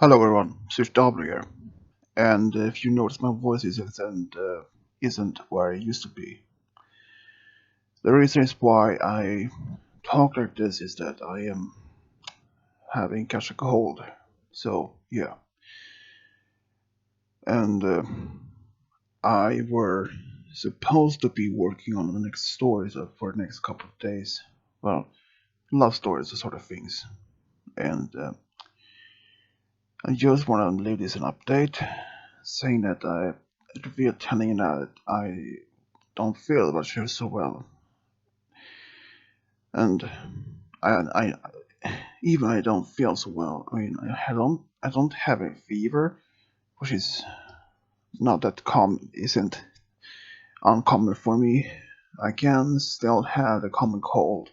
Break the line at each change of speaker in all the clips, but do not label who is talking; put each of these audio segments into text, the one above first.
Hello everyone, Swish W here. And if you notice my voice isn't where it used to be. The reason is why I talk like this is that I am having catch a cold. So yeah, and I were supposed to be working on the next stories for the next couple of days. Well, love stories, sort of things. And I just want to leave this an update, saying that I feel telling you that I don't feel much so well, and I even I don't feel so well. I mean, I don't have a fever, which is not that common, isn't uncommon for me. I can still have a common cold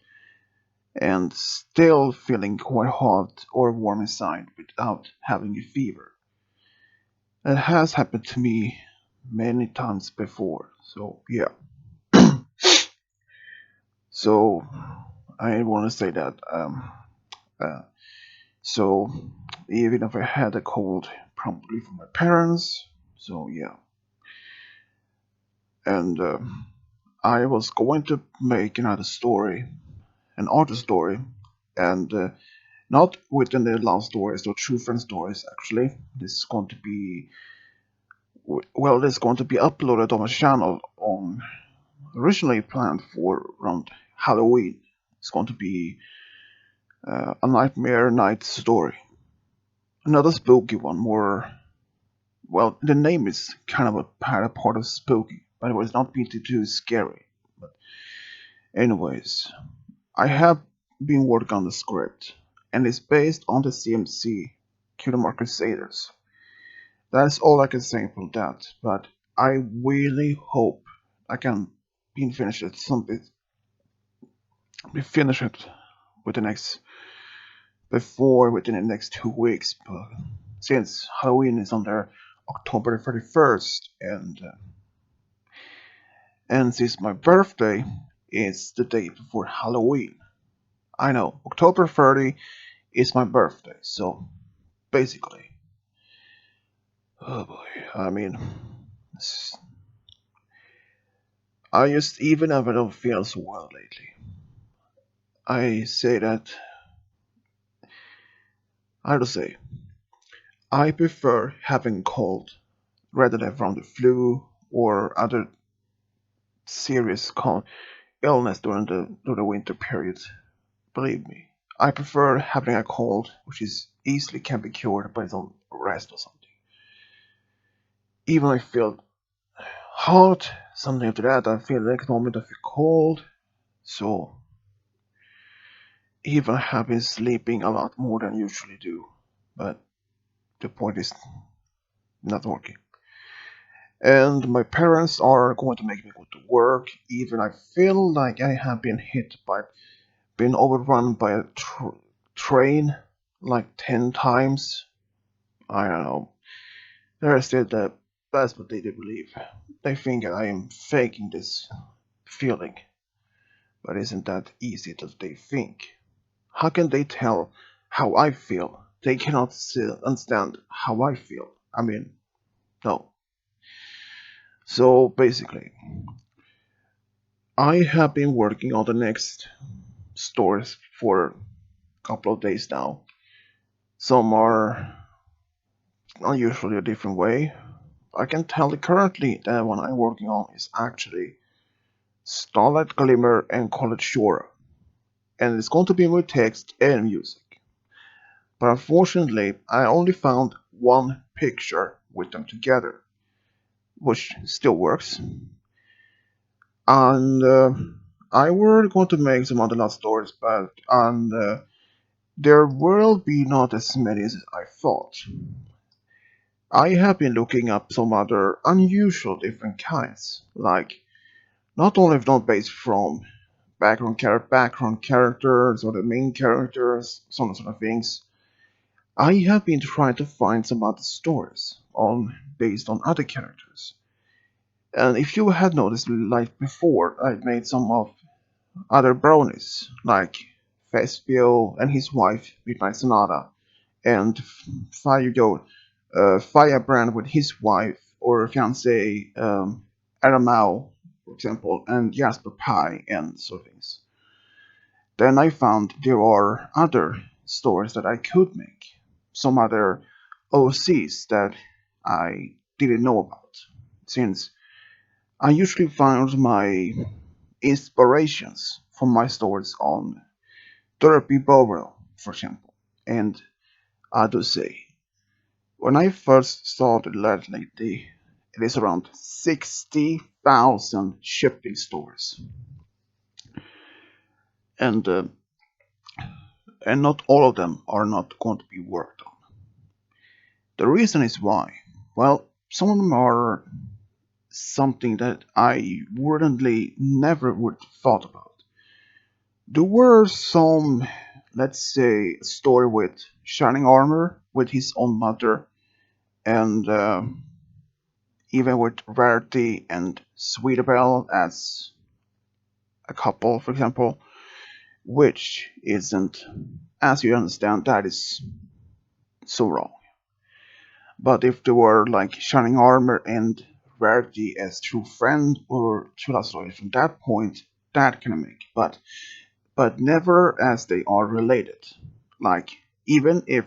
and still feeling quite hot or warm inside without having a fever. It has happened to me many times before. So yeah. So I want to say that uh, so even if I had a cold, probably from my parents. So yeah, and I was going to make another story, an author story, and not within the love stories or true friend stories. Actually, this is going to be this is going to be uploaded on my channel on originally planned for around Halloween. It's going to be a Nightmare Night story, another spooky one, more. Well, the name is kind of a part of spooky, but it was not being too scary. But anyways, I have been working on the script, and it's based on the CMC Kingdom Crusaders. That's all I can say for that. But I really hope I can be finished it something be finished it with the next within the next 2 weeks. But since Halloween is on there October 31st, and since my birthday is the day before Halloween. I know, October 30 is my birthday, so basically, oh boy, I mean, I just, even if I don't feel so well lately, I say that, I have to say, I prefer having cold rather than from the flu or other serious illness during the winter period. Believe me, I prefer having a cold, which is easily can be cured by some rest or something. Even if I feel hot, something after that, I feel the next moment I feel cold. So even I have been sleeping a lot more than I usually do. But the point is not working. And my parents are going to make me go to work, even I feel like I have been overrun by a train like 10 times. I don't know. They're still the best, but they do believe. They think I am faking this feeling, but isn't that easy that they think? How can they tell how I feel? They cannot understand how I feel. I mean, no. So basically, I have been working on the next stories for a couple of days now. Some are unusually a different way. I can tell that currently the one I'm working on is actually Starlight Glimmer and College Shore, and it's going to be with text and music. But unfortunately, I only found one picture with them together, which still works. And I were going to make some other love stories, but and there will be not as many as I thought. I have been looking up some other unusual different kinds, like not only not based from background characters or the main characters, some sort of things. I have been trying to find some other stories on based on other characters. And if you had noticed, like before, I made some of other bronies, like Vespio and his wife, Midnight Sonata, and Firebrand with his wife or fiance Aramau, for example, and Jasper Pie and so things. Then I found there are other stories that I could make, some other OCs that I didn't know about, since I usually find my inspirations for my stories on Derby Bowell, for example. And I do say, when I first started lately, it is around 60,000 shipping stores, and uh, and not all of them are not going to be worked on. The reason is why. Well, some of them are something that I wouldn't never would have thought about. There were some, let's say, a story with Shining Armor with his own mother, and even with Rarity and Sweetabelle as a couple, for example, which isn't, as you understand, that is so wrong. But if there were like Shining Armor and Rarity as true friend or true love story from that point, that can make. But never as they are related. Like even if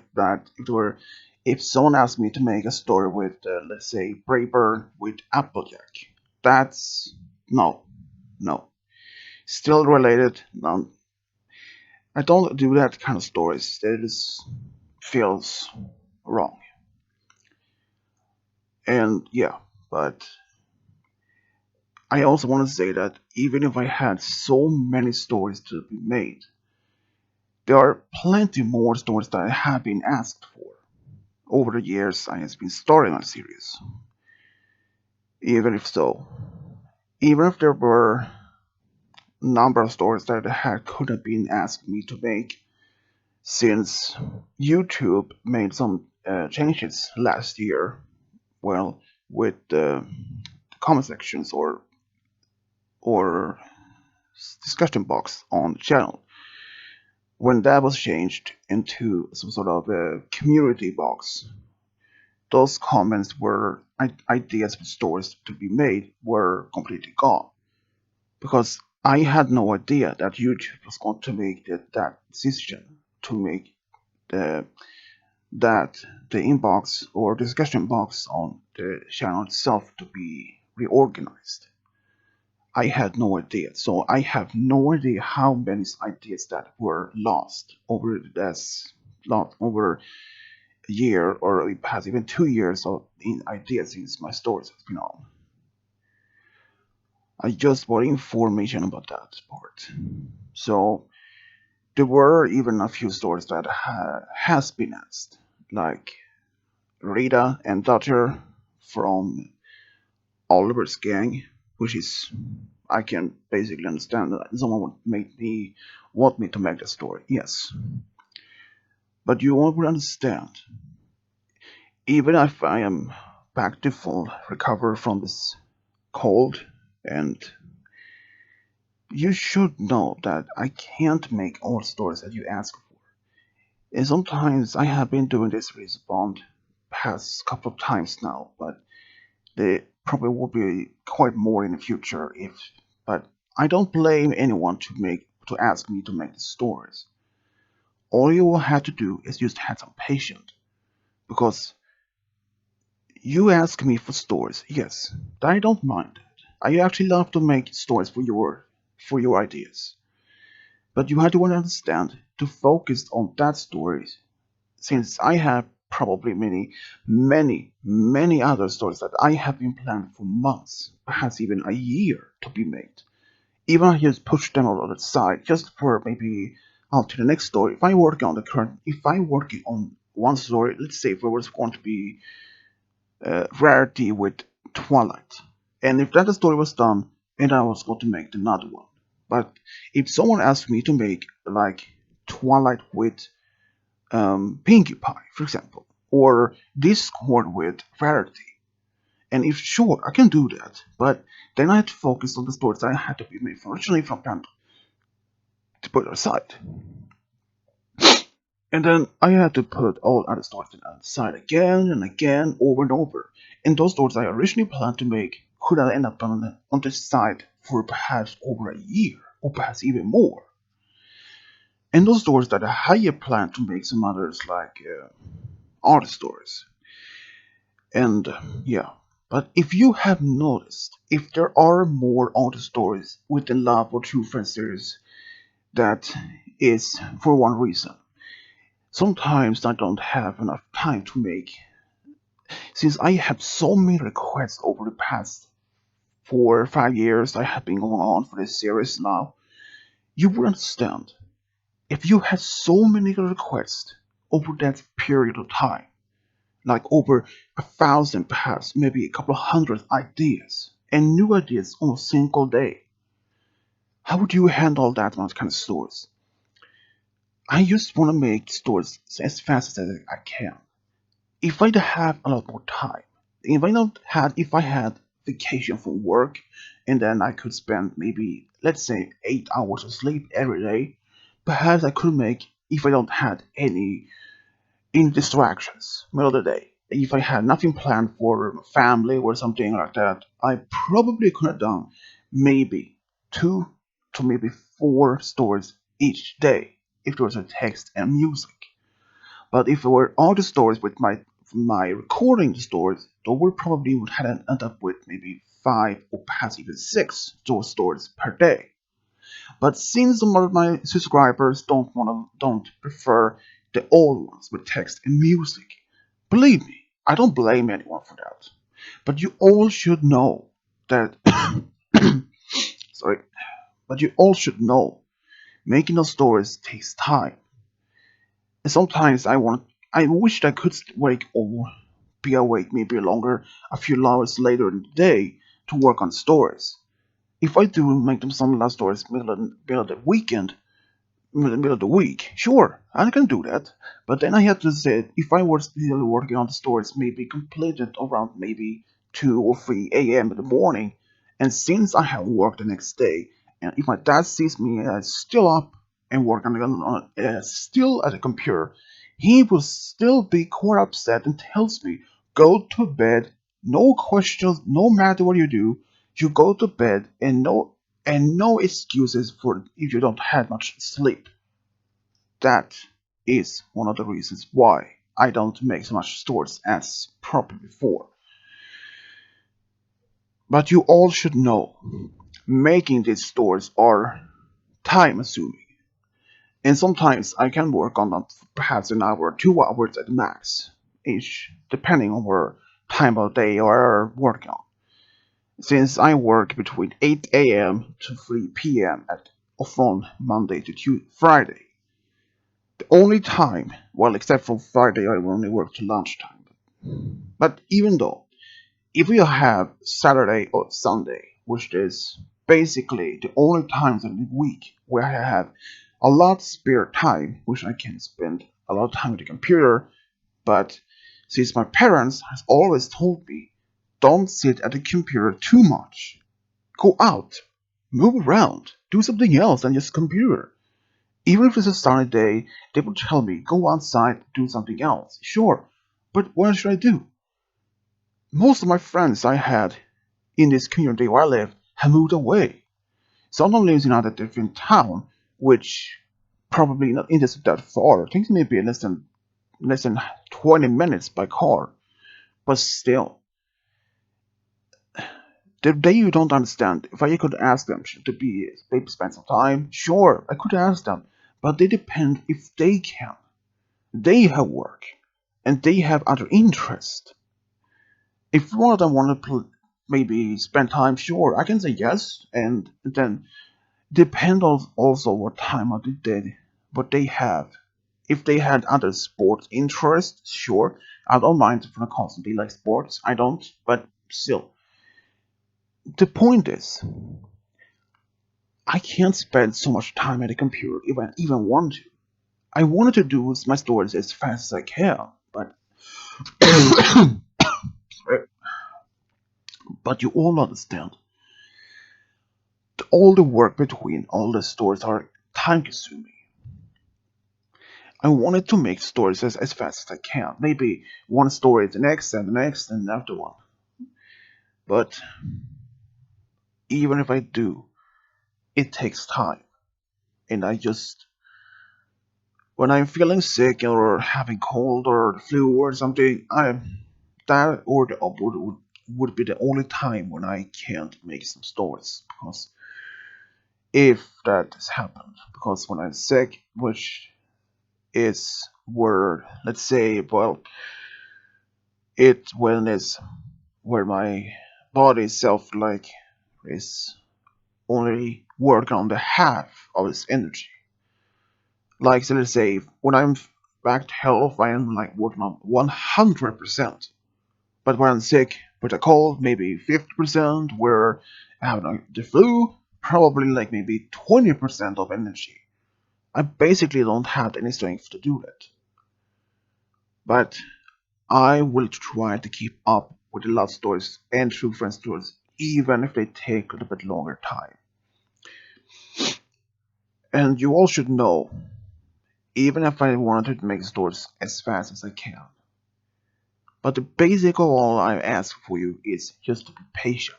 someone asked me to make a story with let's say Brayburn with Applejack, that's no, no, still related. No, I don't do that kind of stories. That just feels wrong. And yeah, but I also want to say that even if I had so many stories to be made, there are plenty more stories that I have been asked for. Over the years, I have been starting on a series. Even if so, even if there were a number of stories that had could have been asked me to make, since YouTube made some changes last year, well, with the comment sections or discussion box on the channel. When that was changed into some sort of a community box, those comments were ideas for stories to be made were completely gone because I had no idea that YouTube was going to make that decision to make the that the inbox or discussion box on the channel itself to be reorganized. I had no idea, so I have no idea how many ideas that were lost over a year or perhaps even 2 years of in ideas since my stories has been on. I just want information about that part. So there were even a few stories that has been asked, like Rita and Dodger from Oliver's gang, which is I can basically understand that someone would make me want me to make the story. Yes, but you won't understand. Even if I am back to full recover from this cold, and you should know that I can't make all stories that you ask for. And sometimes I have been doing this respawn past couple of times now, but there probably will be quite more in the future if but I don't blame anyone to ask me to make the stories. All you will have to do is just have some patience because you ask me for stories, yes, I don't mind that. I actually love to make stories for your ideas. But you have to understand to focus on that story since I have probably many other stories that I have been planning for months, perhaps even a year to be made. Even I just push them over the side just for maybe out to the next story. If I'm working on one story, let's say if it was going to be Rarity with Twilight, and if that story was done, and I was going to make another one. But if someone asked me to make like Twilight with Pinkie Pie, for example, or Discord with Rarity. And if sure, I can do that, but then I had to focus on the stories that I had to be made originally from Panda to put aside. And then I had to put all other stories to the side again and again, over and over. And those stories I originally planned to make could have ended up on the side for perhaps over a year, or perhaps even more. And those stories that I had planned to make some others like art stories. And yeah. But if you have noticed, if there are more art stories within Love or True Friends series, that is for one reason. Sometimes I don't have enough time to make, since I have so many requests over the past 4 or 5 years I have been going on for this series now. You would understand if you had so many requests over that period of time, like over 1,000, perhaps maybe a couple of hundred ideas, and new ideas on a single day. How would you handle that kind of stories? I just want to make stories as fast as I can. If I have a lot more time, if I had vacation from work, and then I could spend maybe, let's say, 8 hours of sleep every day, perhaps I could make, if I don't had any distractions middle of the day. If I had nothing planned for family or something like that, I probably could have done maybe 2 to maybe 4 stories each day if there was a text and music. But if it were all the stories with my recording the stories, then we probably would have end up with maybe 5 or perhaps even 6 those stories per day. But since some of my subscribers don't prefer the old ones with text and music, believe me, I don't blame anyone for that. But you all should know that sorry, but you all should know making those stories takes time. And sometimes I wish I could wake or be awake maybe longer, a few hours later in the day to work on stories. If I do make them some last stories middle of the weekend, middle of the week, sure, I can do that. But then I have to say, if I was still working on the stories, maybe completed around maybe 2 or 3 a.m. in the morning, and since I have work the next day, and if my dad sees me still up and working still at the computer, he will still be quite upset and tells me, go to bed, no questions, no matter what you do, you go to bed and no excuses for if you don't have much sleep. That is one of the reasons why I don't make so much stories as probably before. But you all should know, making these stories are time consuming. And sometimes I can work on them for perhaps an hour, 2 hours at max, each, depending on what time of day or working on. Since I work between 8 a.m. to 3 p.m. at often Monday to Friday. The only time, well, except for Friday, I will only work till lunchtime. But even though, if you have Saturday or Sunday, which is basically the only times in the week where I have a lot of spare time, which I can spend a lot of time with the computer, but since my parents has always told me, don't sit at the computer too much. Go out, move around, do something else than just computer. Even if it's a sunny day, they would tell me, go outside, do something else. Sure, but what should I do? Most of my friends I had in this community where I live have moved away. Some of them lives in another different town, which probably not isn't that far. I think maybe less than 20 minutes by car. But still, you don't understand. If I could ask them to be maybe spend some time, sure, I could ask them. But they depend if they can. They have work, and they have other interests. If one of them want to maybe spend time, sure, I can say yes, and then depend on also what time of the day, what they have. If they had other sports interests, sure, I don't mind if they constantly like sports. I don't, but still, the point is, I can't spend so much time at a computer if I even want to. I wanted to do my stories as fast as I can, but but you all understand. All the work between all the stories are time consuming. I wanted to make stories as fast as I can. Maybe one story, the next, and the next, and after one. But even if I do, it takes time. And I just, when I'm feeling sick or having cold or flu or something, that or the upward would be the only time when I can't make some stories. Because if that has happened, because when I'm sick, which is where, let's say, well, it when it's where my body itself like is only working on the half of its energy. Like so let's say when I'm back to health, I am like working on 100%. But when I'm sick with a cold, maybe 50%. Where I have like, the flu, probably like maybe 20% of energy. I basically don't have any strength to do that. But I will try to keep up with the love stories and true friend stories, even if they take a little bit longer time. And you all should know, even if I wanted to make stories as fast as I can, but the basic of all I ask for you is just to be patient.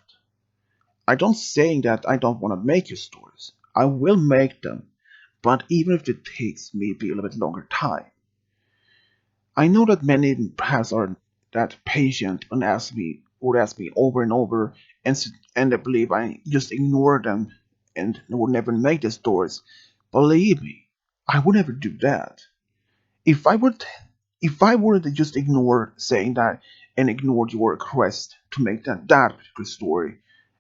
I don't saying that I don't want to make your stories. I will make them, but even if it takes maybe a little bit longer time. I know that many perhaps are that patient and would ask me over and over, and I believe I just ignore them and would never make the stories. Believe me, I would never do that. If I would, if I were to just ignore saying that and ignored your request to make that particular story,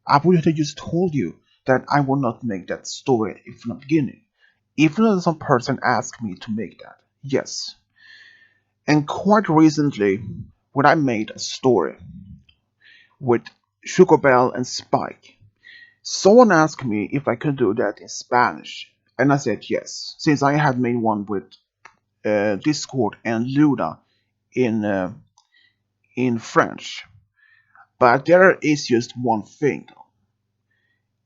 I would have just told you that I will not make that story from the beginning. Even though some person asked me to make that, yes. And quite recently, when I made a story with Sugar Bell and Spike, someone asked me if I could do that in Spanish, and I said yes, since I had made one with Discord and Luna in French. But there is just one thing.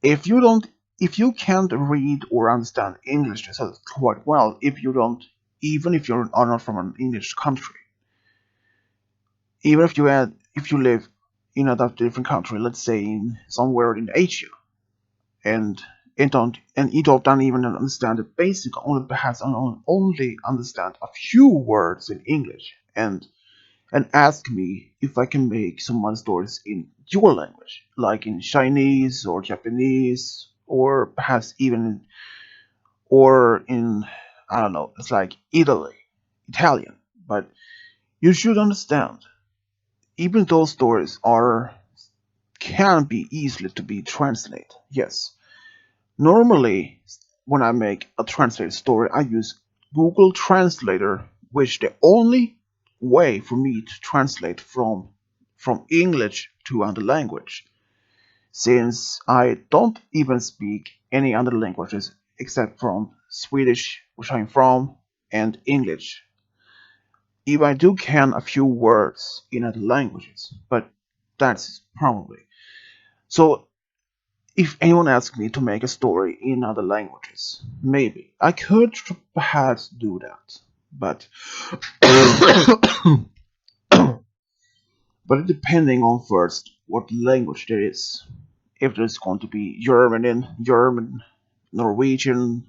If you don't, if you can't read or understand English so quite well, if you don't, even if you are not from an English country, even if you live in a different country, let's say in somewhere in Asia, and and you don't even understand the basic, only perhaps only understand a few words in English, and ask me if I can make some of my stories in your language, like in Chinese or Japanese, or perhaps even or in I don't know, it's like Italian. But you should understand, even those stories are can be easily to be translated. Yes, normally when I make a translated story, I use Google Translator, which the only way for me to translate from English to another language, since I don't even speak any other languages except from Swedish, which I'm from, and English. Even I do can a few words in other languages, but that's probably. So if anyone asks me to make a story in other languages, maybe I could perhaps do that, but but depending on first what language there is. If there's going to be German, Norwegian,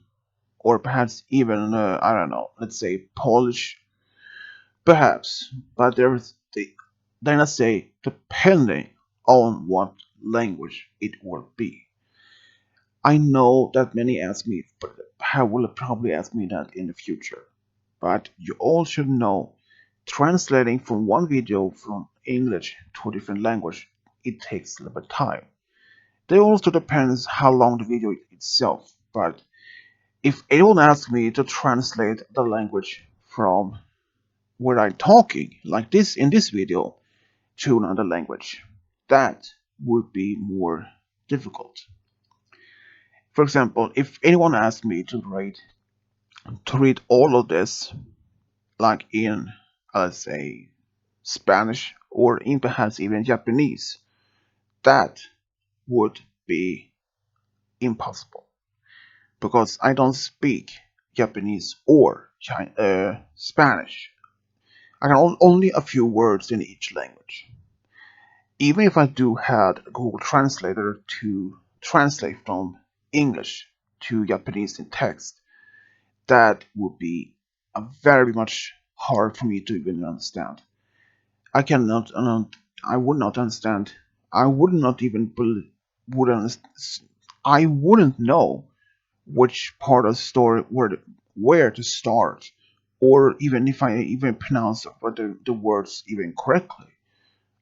or perhaps even I don't know, let's say Polish, perhaps. But then I say depending on what language it will be. I know that many ask me, but I will probably ask me that in the future. But you all should know, translating from one video from English to a different language, it takes a little bit of time. It also depends how long the video itself. But if anyone asks me to translate the language from where I'm talking, like this in this video, to another language, that would be more difficult. For example, if anyone asked me to read all of this, like in, let's say, Spanish or in perhaps even Japanese, that would be impossible because I don't speak Japanese or Spanish. I can only a few words in each language. Even if I do had a Google Translator to translate from English to Japanese in text, that would be a very much hard for me to even understand. I cannot, I would not understand. I would not even would understand. I wouldn't know which part of the story where to start, or even if I even pronounce the words even correctly.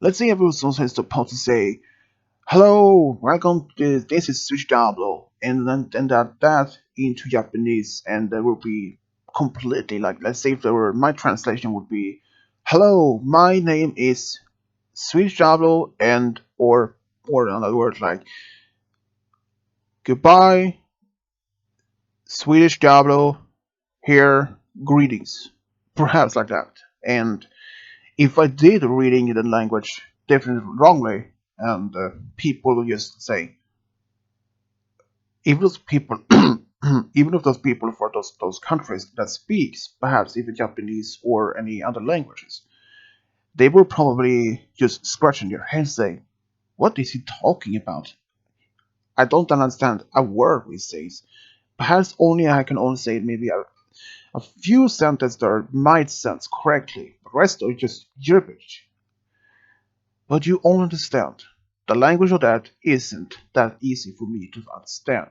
Let's say I was also supposed to say, "Hello, welcome to this is Switch Diablo," and then that into Japanese, and there will be completely like, let's say if there were my translation would be, "Hello, my name is Switch Diablo," and or in other words like, "Goodbye, Swedish Diablo. Here, greetings," perhaps like that. And if I did reading in the language definitely wrongly, and people will just say, even those people, even if those people for those countries that speaks perhaps even Japanese or any other languages, they will probably just scratching their heads saying, "What is he talking about? I don't understand a word he says." Perhaps only I can only say maybe a few sentences that might sound correctly, the rest are just gibberish. But you all understand, the language of that isn't that easy for me to understand.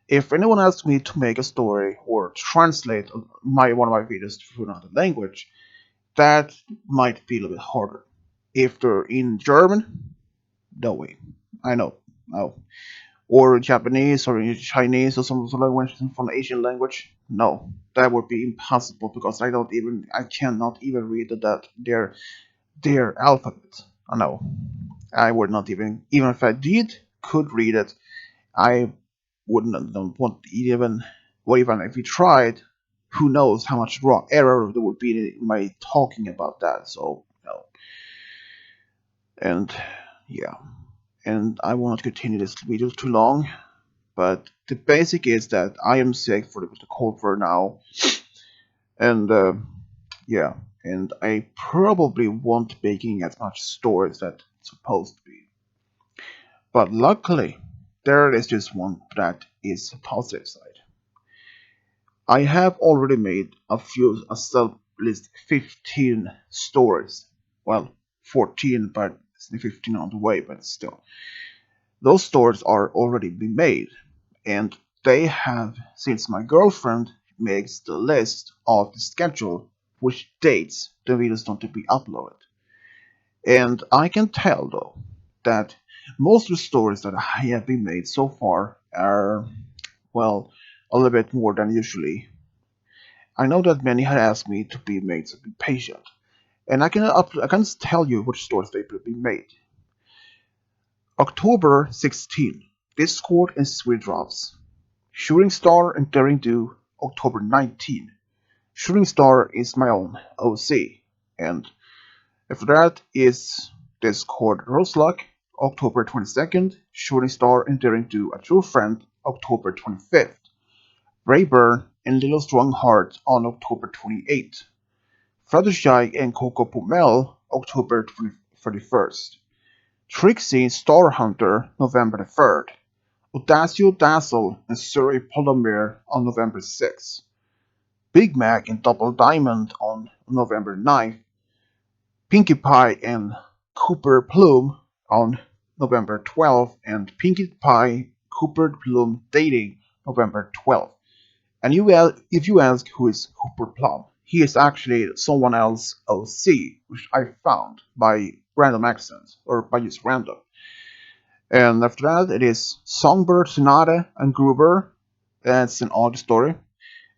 If anyone asks me to make a story or translate one of my videos to another language, that might feel a bit harder. If they're in German, no way. I know, no. Or Japanese or Chinese or some language from Asian language, no. That would be impossible because I cannot even read their alphabet. I know. I would not even if I could read it, I wouldn't don't want even, or even if we tried, who knows how much wrong error there would be in my talking about that. So no, and yeah, and I will not continue this video too long. But the basic is that I am sick for the cold for now, and yeah, and I probably won't be making as much stories that it's supposed to be. But luckily, there is just one that is a positive side. I have already made a sub list 15 stories. Well, 14, but 15 on the way, but still. Those stories are already been made, and they have, since my girlfriend makes the list of the schedule, which dates the videos not to be uploaded. And I can tell though that most of the stories that I have been made so far are, well, a little bit more than usually. I know that many had asked me to be made, so be patient. And I can tell you which stories they will be made. October 16, Discord and Sweet Drops. Shooting Star and Daring Do, October 19. Shooting Star is my own OC. And after that is Discord Roseluck, October 22nd. Shooting Star and Daring Do, A True Friend, October 25th. Rayburn and Little Strong Heart on October 28th. Fluttershy and Coco Pumel, October 31st. Trixie Star Hunter, November 3rd. Audacio Dazzle and Surrey Polymer on November 6th. Big Mac and Double Diamond on November 9th. Pinkie Pie and Cooper Plume on November 12th. And Pinkie Pie Cooper Plume Dating November 12th. And if you ask who is Cooper Plum, he is actually someone else OC, which I found by random accents, or by just random. And after that, it is Songbird, Sonata, and Gruber. That's an odd story.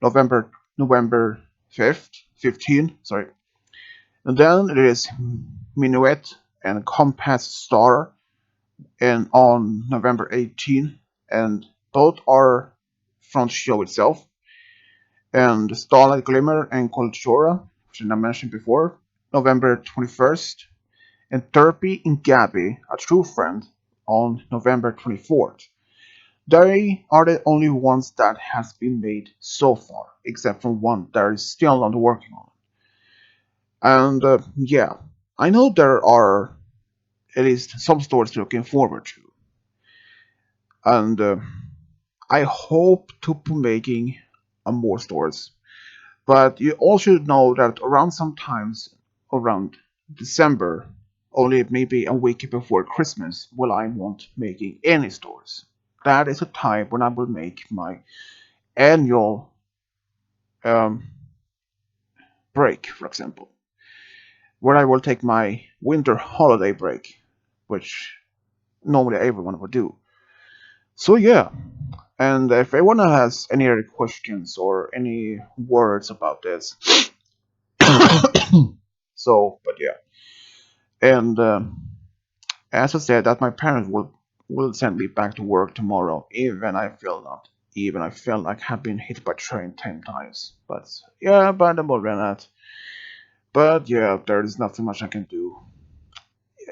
November 5th, 15, sorry. And then it is Minuet and Compass Star, and on November 18th, and both are from the show itself. And Starlight Glimmer and Colchora, which I mentioned before, November 21st, and Therapy and Gabby, A True Friend, on November 24th. They are the only ones that has been made so far. except for one that is still under working on. And yeah, I know there are at least some stories looking forward to, and I hope to be making more stories. But you all should know that around sometimes around December, only maybe a week before Christmas, will I won't making any stories. That is a time when I will make my annual um, break, for example, where I will take my winter holiday break, which normally everyone would do. So yeah, and if anyone has any other questions or any words about this, but yeah, and as I said, that my parents will send me back to work tomorrow, even I feel like I've been hit by train 10 times. But yeah, but I'm more than that. But yeah, there is nothing much I can do.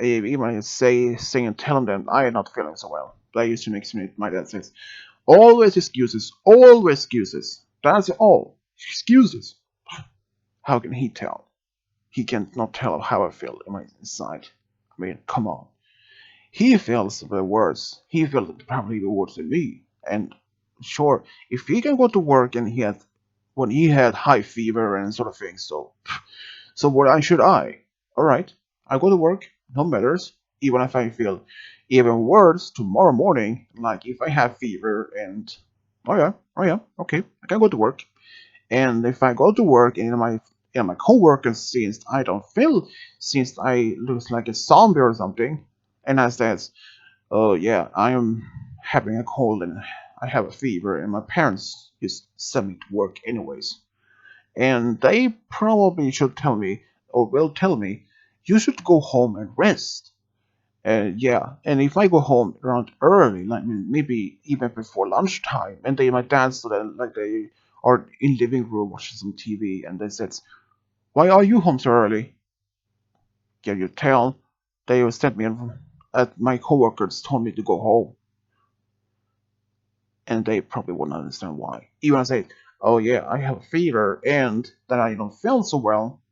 Even I sing and tell them I am not feeling so well. That used to make me. My dad says, always excuses, always excuses. That's all. Excuses. How can he tell? He can not tell how I feel in my inside. I mean, come on. He feels the worst. He feels probably worse than me. And sure, if he can go to work and he had high fever and sort of thing, so what should I? All right, I go to work. No matters. Even if I feel even worse tomorrow morning, like if I have fever and oh yeah, okay, I can go to work. And if I go to work and my coworkers since I look like a zombie or something, and I says, oh yeah, I am having a cold and I have a fever, and my parents just send me to work anyways. And they probably should tell me, or will tell me, you should go home and rest. And yeah, and if I go home around early, like maybe even before lunchtime, and my dad's like they are in living room watching some TV, and they said, "Why are you home so early?" Can you tell? They will send me, my coworkers told me to go home, and they probably won't understand why. Even I say, "Oh yeah, I have a fever, and that I don't feel so well,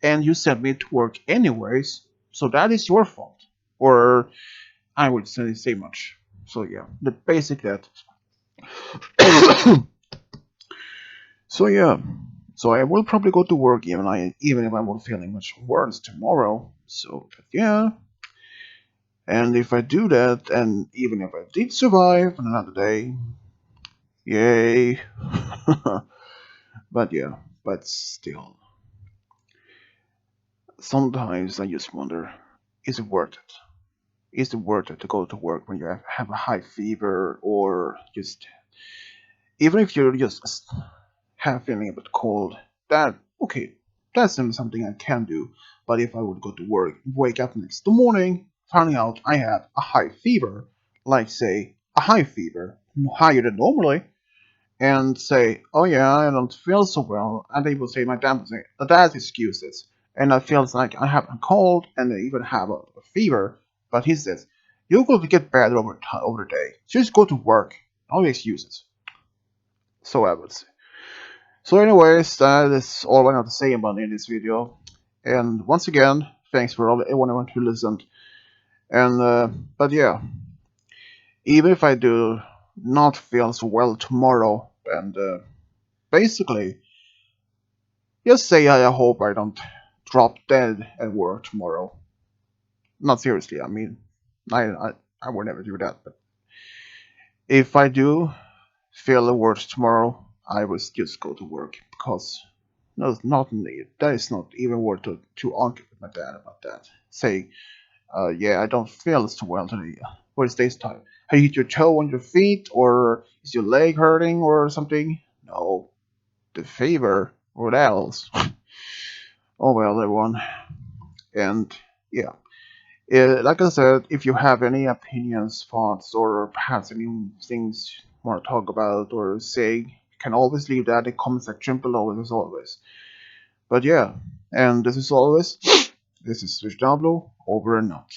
and you sent me to work anyways, so that is your fault." Or I would say much. So yeah, the basic that. So yeah, so I will probably go to work even if I'm not feeling much worse tomorrow. So but yeah, and if I do that, and even if I did survive another day, yay. But yeah, but still, sometimes I just wonder, is it worth it? Is it worth it to go to work when you have a high fever, or just even if you're just have feeling a bit cold? That okay, that's something I can do. But if I would go to work, wake up next morning, finding out I had a high fever, like say a high fever, higher than normally, and say, oh yeah, I don't feel so well, and they will say, my dad will say, that's excuses. And I feels like I have a cold and I even have a fever, but he says, you're going to get better over the day. Just go to work. No excuses. So I would say. So anyways, that is all I have to say about in this video. And once again, thanks for everyone who listened. And but yeah, even if I do not feel so well tomorrow, and basically just say I hope I don't drop dead at work tomorrow. Not seriously, I mean, I would never do that. But if I do feel worse tomorrow, I will just go to work because no, not need. That is not even worth to argue with my dad about that. Say, yeah, I don't feel so well today. What is this time? Have you hit your toe on your feet, or is your leg hurting, or something? No, the fever. What else? Oh well, everyone. And yeah, like I said, if you have any opinions, thoughts, or perhaps any things you want to talk about or say, you can always leave that in the comment section below, as always. But yeah, and this is always, this is Switch Diablo, over and out.